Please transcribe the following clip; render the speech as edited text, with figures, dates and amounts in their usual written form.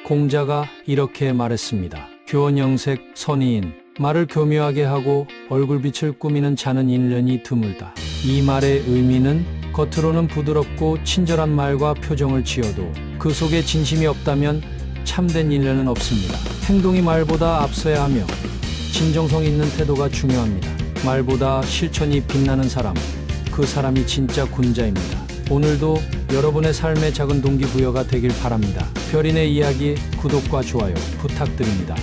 공자가 이렇게 말했습니다. 교원영색 선의인, 말을 교묘하게 하고 얼굴빛을 꾸미는 자는 인연이 드물다. 이 말의 의미는 겉으로는 부드럽고 친절한 말과 표정을 지어도 그 속에 진심이 없다면 참된 인연은 없습니다. 행동이 말보다 앞서야 하며 진정성 있는 태도가 중요합니다. 말보다 실천이 빛나는 사람, 그 사람이 진짜 군자입니다. 오늘도 여러분의 삶의 작은 동기부여가 되길 바랍니다. 별인의 이야기 구독과 좋아요 부탁드립니다.